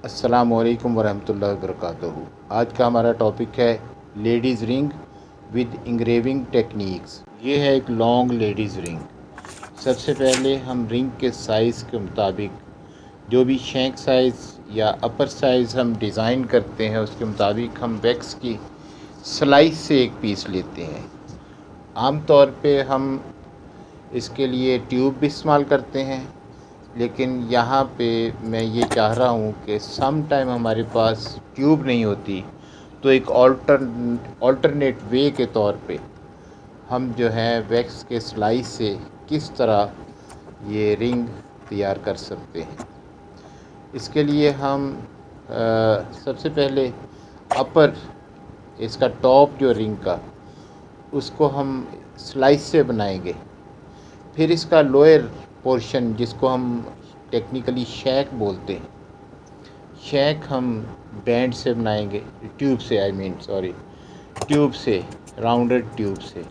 अस्सलामुअलैकुम वरहमतुल्लाहि वबरकातुहू। आज का हमारा टॉपिक है ladies ring with engraving techniques. ये है एक लॉन्ग लेडीज़ रिंग। सबसे पहले हम रिंग के साइज़ के मुताबिक जो भी शैंक साइज़ या अपर साइज़ हम डिज़ाइन करते हैं उसके मुताबिक हम वैक्स की स्लाइस से एक पीस लेते हैं। आम तौर पे हम इसके लिए ट्यूब भी इस्तेमाल करते हैं, लेकिन यहाँ पे मैं ये चाह रहा हूँ कि सम टाइम हमारे पास ट्यूब नहीं होती, तो एक ऑल्टरनेट वे के तौर पे हम जो है वैक्स के स्लाइस से किस तरह ये रिंग तैयार कर सकते हैं। इसके लिए हम सबसे पहले अपर इसका टॉप जो रिंग का उसको हम स्लाइस से बनाएंगे। फिर इसका लोअर पोर्शन जिसको हम टेक्निकली शैक बोलते हैं, शैक हम बैंड से बनाएंगे, ट्यूब से ट्यूब से, राउंडेड ट्यूब से।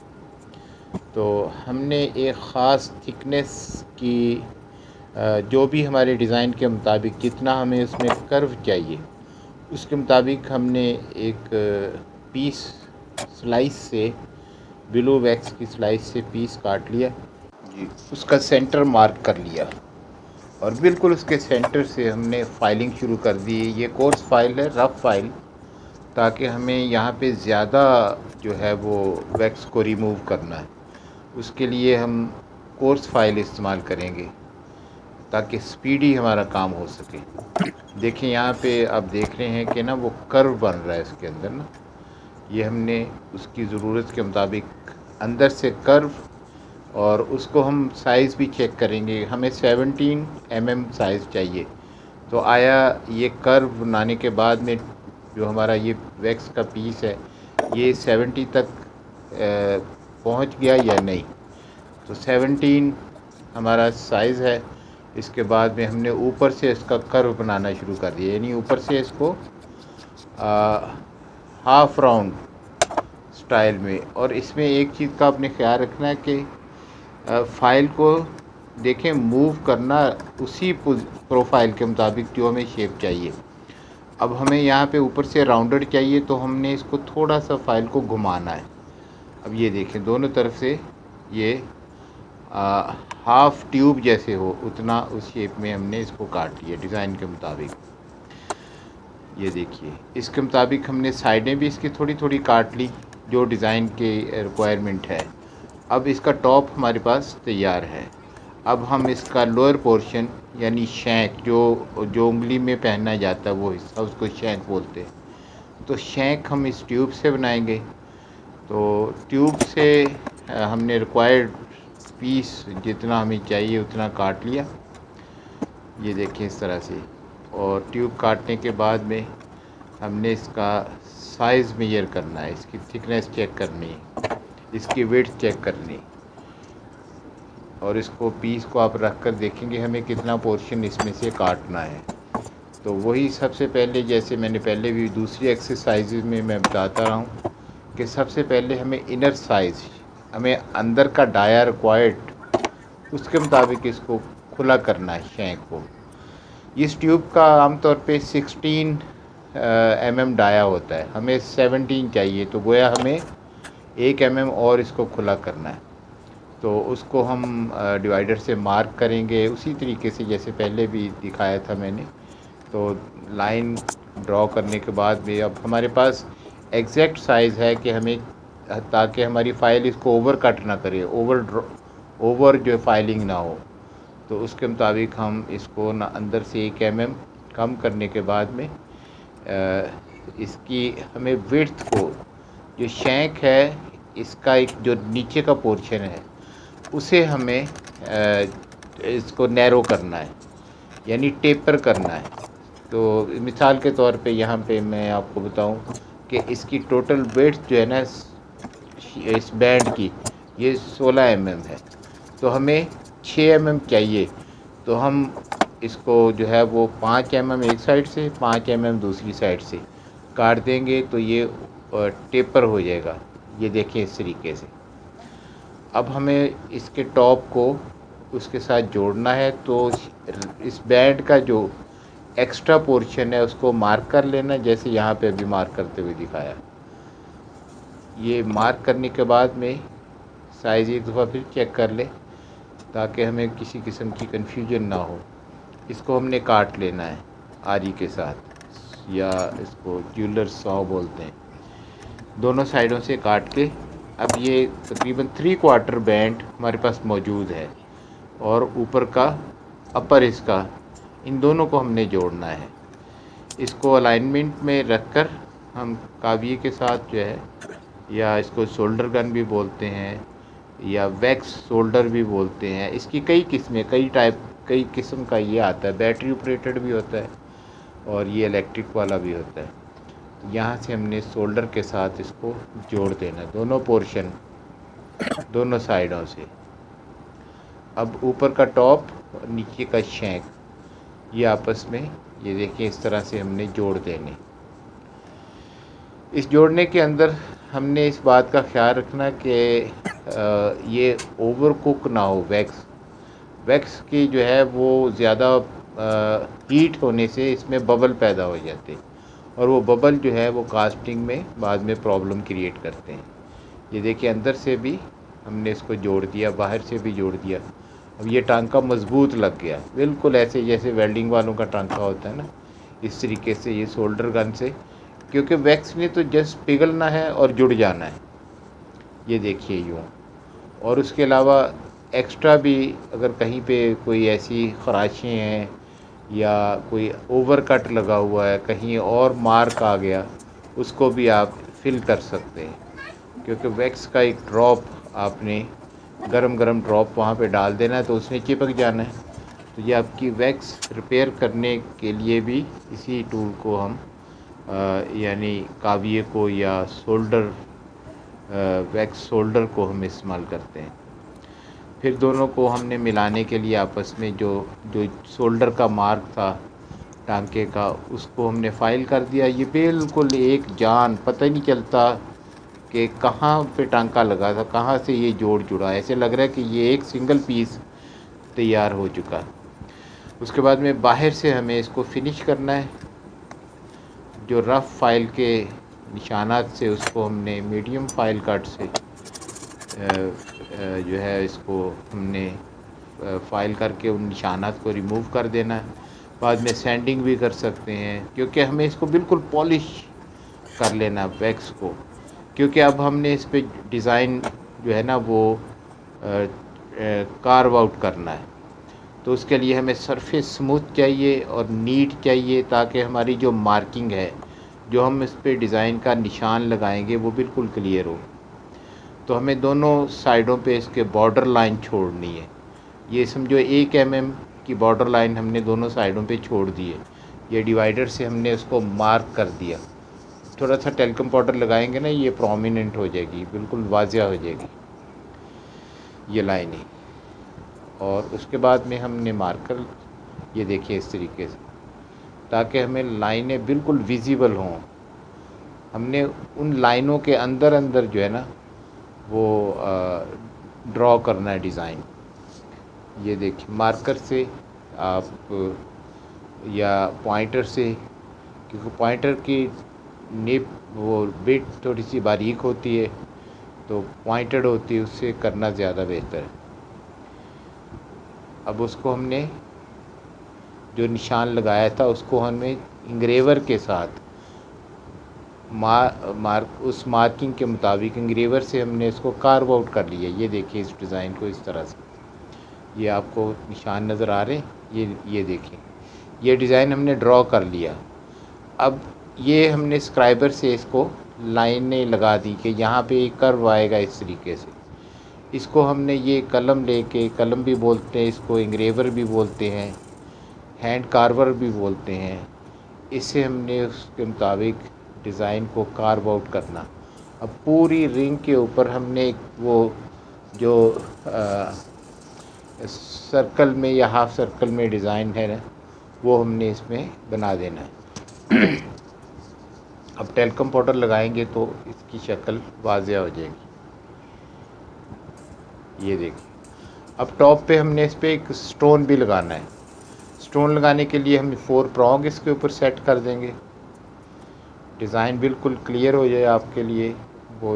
तो हमने एक ख़ास थिकनेस की जो भी हमारे डिज़ाइन के मुताबिक जितना हमें उसमें कर्व चाहिए उसके मुताबिक हमने एक पीस स्लाइस से, ब्लू वैक्स की स्लाइस से पीस काट लिया जी, उसका सेंटर मार्क कर लिया और बिल्कुल उसके सेंटर से हमने फाइलिंग शुरू कर दी। ये कोर्स फाइल है, रफ़ फाइल, ताकि हमें यहाँ पे ज़्यादा जो है वो वैक्स को रिमूव करना है। उसके लिए हम कोर्स फाइल इस्तेमाल करेंगे ताकि स्पीडी हमारा काम हो सके। देखिए यहाँ पे आप देख रहे हैं कि ना वो कर्व बन रहा है इसके अंदर ना, ये हमने उसकी ज़रूरत के मुताबिक अंदर से कर्व, और उसको हम साइज़ भी चेक करेंगे। हमें 17 mm साइज़ चाहिए, तो आया ये कर्व बनाने के बाद में जो हमारा ये वैक्स का पीस है ये 70 तक पहुंच गया या नहीं। तो 17 हमारा साइज़ है। इसके बाद में हमने ऊपर से इसका कर्व बनाना शुरू कर दिया, यानी ऊपर से इसको हाफ राउंड स्टाइल में। और इसमें एक चीज़ का आपने ख्याल रखना है कि फ़ाइल को देखें मूव करना उसी प्रोफाइल के मुताबिक जो हमें शेप चाहिए। अब हमें यहाँ पे ऊपर से राउंडेड चाहिए, तो हमने इसको थोड़ा सा फ़ाइल को घुमाना है। अब ये देखें दोनों तरफ से ये हाफ ट्यूब जैसे हो उतना उस शेप में हमने इसको काट लिया डिज़ाइन के मुताबिक। ये देखिए इसके मुताबिक हमने साइडें भी इसकी थोड़ी थोड़ी काट ली जो डिज़ाइन के रिक्वायरमेंट है। अब इसका टॉप हमारे पास तैयार है। अब हम इसका लोअर पोर्शन यानी शैंक जो उंगली में पहना जाता है वो हिस्सा, उसको शैंक बोलते हैं। तो शैंक हम इस ट्यूब से बनाएंगे। तो ट्यूब से हमने रिक्वायर्ड पीस जितना हमें चाहिए उतना काट लिया, ये देखिए इस तरह से। और ट्यूब काटने के बाद में हमने इसका साइज़ मेजर करना है, इसकी थिकनेस चेक करनी है, इसकी विड्थ चेक करनी, और इसको पीस को आप रख कर देखेंगे हमें कितना पोर्शन इसमें से काटना है। तो वही सबसे पहले, जैसे मैंने पहले भी दूसरी एक्सरसाइज में मैं बताता रहा हूँ कि सबसे पहले हमें इनर साइज़, हमें अंदर का डाया रिक्वायर्ड उसके मुताबिक इसको खुला करना है शैंक को। इस ट्यूब का आमतौर पे 16 mm डाया होता है, हमें 17 चाहिए, तो गोया हमें 1 mm और इसको खुला करना है। तो उसको हम डिवाइडर से मार्क करेंगे उसी तरीके से जैसे पहले भी दिखाया था मैंने। तो लाइन ड्रॉ करने के बाद भी अब हमारे पास एग्जैक्ट साइज़ है कि हमें, ताकि हमारी फ़ाइल इसको ओवर कट ना करे, ओवर जो फाइलिंग ना हो, तो उसके मुताबिक हम इसको ना अंदर से 1 mm कम करने के बाद में इसकी हमें विड्थ को, जो शैंक है इसका एक जो नीचे का पोर्शन है उसे हमें इसको नैरो करना है, यानी टेपर करना है। तो मिसाल के तौर पे यहाँ पे मैं आपको बताऊँ कि इसकी टोटल वेट जो है ना इस बैंड की, ये 16 mm है, तो हमें 6 mm चाहिए। तो हम इसको जो है वो 5 mm एक साइड से, 5 mm दूसरी साइड से काट देंगे, तो ये टेपर हो जाएगा। ये देखें इस तरीके से। अब हमें इसके टॉप को उसके साथ जोड़ना है। तो इस बैंड का जो एक्स्ट्रा पोर्शन है उसको मार्क कर लेना, जैसे यहाँ पे अभी मार्क करते हुए दिखाया। ये मार्क करने के बाद में साइज़ एक दफ़ा फिर चेक कर ले ताकि हमें किसी किस्म की कन्फ्यूजन ना हो। इसको हमने काट लेना है आरी के साथ, या इसको ज्वेलर सॉ बोलते हैं। दोनों साइडों से काट के अब ये तकरीबन 3/4 बैंड हमारे पास मौजूद है, और ऊपर का अपर इसका, इन दोनों को हमने जोड़ना है। इसको अलाइनमेंट में रखकर हम काविये के साथ जो है, या इसको शोल्डर गन भी बोलते हैं या वैक्स शोल्डर भी बोलते हैं, इसकी कई किस्में, कई किस्म का ये आता है। बैटरी ऑपरेटेड भी होता है और ये इलेक्ट्रिक वाला भी होता है। यहाँ से हमने शोल्डर के साथ इसको जोड़ देना, दोनों पोर्शन दोनों साइडों से। अब ऊपर का टॉप और नीचे का शैंक ये आपस में, ये देखिए इस तरह से हमने जोड़ देने। इस जोड़ने के अंदर हमने इस बात का ख्याल रखना कि ये ओवर कुक ना हो। वैक्स की जो है वो ज़्यादा हीट होने से इसमें बबल पैदा हो जाते हैं, और वो बबल जो है वो कास्टिंग में बाद में प्रॉब्लम क्रिएट करते हैं। ये देखिए अंदर से भी हमने इसको जोड़ दिया, बाहर से भी जोड़ दिया। अब ये टांका मज़बूत लग गया, बिल्कुल ऐसे जैसे वेल्डिंग वालों का टांका होता है ना, इस तरीके से ये शोल्डर गन से, क्योंकि वैक्स ने तो जस्ट पिघलना है और जुड़ जाना है। ये देखिए यूँ। और उसके अलावा एक्स्ट्रा भी अगर कहीं पे कोई ऐसी ख़राशें हैं या कोई ओवर कट लगा हुआ है, कहीं और मार्क आ गया, उसको भी आप फिल कर सकते हैं, क्योंकि वैक्स का एक ड्रॉप आपने गरम गरम ड्रॉप वहाँ पे डाल देना है तो उसमें चिपक जाना है। तो ये आपकी वैक्स रिपेयर करने के लिए भी इसी टूल को हम यानी काविये को या वैक्स शोल्डर को हम इस्तेमाल करते हैं। फिर दोनों को हमने मिलाने के लिए आपस में जो शोल्डर का मार्क था टांके का, उसको हमने फाइल कर दिया। ये बिल्कुल एक जान, पता ही नहीं चलता कि कहाँ पे टांका लगा था, कहाँ से ये जोड़ जुड़ा। ऐसे लग रहा है कि ये एक सिंगल पीस तैयार हो चुका। उसके बाद में बाहर से हमें इसको फिनिश करना है। जो रफ़ फाइल के निशानात से उसको हमने मीडियम फाइल कट से जो है इसको हमने फाइल करके उन निशानात को रिमूव कर देना है। बाद में सैंडिंग भी कर सकते हैं, क्योंकि हमें इसको बिल्कुल पॉलिश कर लेना वैक्स को, क्योंकि अब हमने इस पे डिज़ाइन जो है ना वो कार्व आउट करना है। तो उसके लिए हमें सरफेस स्मूथ चाहिए और नीट चाहिए, ताकि हमारी जो मार्किंग है, जो हम इस पे डिज़ाइन का निशान लगाएंगे, वो बिल्कुल क्लियर हो। तो हमें दोनों साइडों पे इसके बॉर्डर लाइन छोड़नी है। ये समझो 1 mm की बॉर्डर लाइन हमने दोनों साइडों पे छोड़ दी है। ये डिवाइडर से हमने उसको मार्क कर दिया। थोड़ा सा टेल्कम पाउडर लगाएंगे ना, ये प्रोमिनेंट हो जाएगी, बिल्कुल वाजिया हो जाएगी ये लाइनें। और उसके बाद में हमने मार्कर, ये देखिए इस तरीके से, ताकि हमें लाइनें बिल्कुल विजिबल हों। हमने उन लाइनों के अंदर अंदर जो है ना वो ड्रॉ करना है डिज़ाइन। ये देखिए मार्कर से आप या पॉइंटर से, क्योंकि पॉइंटर की निप वो बिट थोड़ी सी बारीक होती है, तो पॉइंटेड होती है, उससे करना ज़्यादा बेहतर है। अब उसको हमने जो निशान लगाया था उसको हमें इंग्रेवर के साथ उस मार्किंग के मुताबिक इंग्रेवर से हमने इसको कार्व आउट कर लिया। ये देखिए इस डिज़ाइन को इस तरह से, ये आपको निशान नज़र आ रहे हैं, ये देखिए ये डिज़ाइन हमने ड्रॉ कर लिया। अब ये हमने स्क्राइबर से इसको लाइनें लगा दी कि यहाँ पे एक कर्व आएगा इस तरीके से। इसको हमने ये कलम लेके, कलम भी बोलते हैं इसको, इंग्रेवर भी बोलते हैं, हैंड कार्वर भी बोलते हैं, इससे हमने उसके मुताबिक डिज़ाइन को कार्व आउट करना। अब पूरी रिंग के ऊपर हमने वो जो सर्कल में या हाफ सर्कल में डिज़ाइन है ना, वो हमने इसमें बना देना है। अब टेल्कम पाउडर लगाएंगे तो इसकी शक्ल वाजिया हो जाएगी। ये देखिए अब टॉप पे हमने इस पर एक स्टोन भी लगाना है। स्टोन लगाने के लिए हम 4 प्रॉन्ग इसके ऊपर सेट कर देंगे। डिज़ाइन बिल्कुल क्लियर हो जाए आपके लिए, वो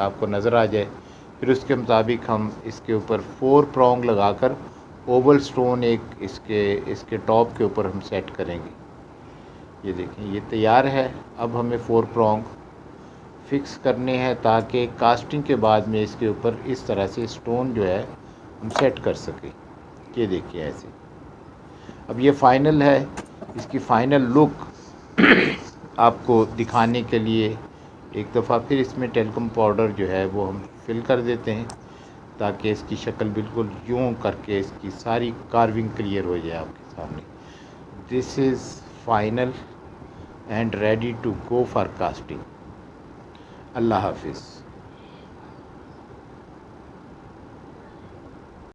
आपको नज़र आ जाए। फिर उसके मुताबिक हम इसके ऊपर 4 प्रॉन्ग लगाकर ओवल स्टोन एक इसके टॉप के ऊपर हम सेट करेंगे। ये देखें ये तैयार है। अब हमें 4 प्रॉन्ग फिक्स करने हैं ताकि कास्टिंग के बाद में इसके ऊपर इस तरह से स्टोन जो है हम सेट कर सकें। ये देखिए ऐसे। अब ये फ़ाइनल है, इसकी फ़ाइनल लुक आपको दिखाने के लिए एक दफ़ा फिर इसमें टेल्कुम पाउडर जो है वो हम फिल कर देते हैं ताकि इसकी शक्ल बिल्कुल यूँ करके इसकी सारी कार्विंग क्लियर हो जाए आपके सामने। This is final and ready to go for casting. अल्लाह हाफिज़।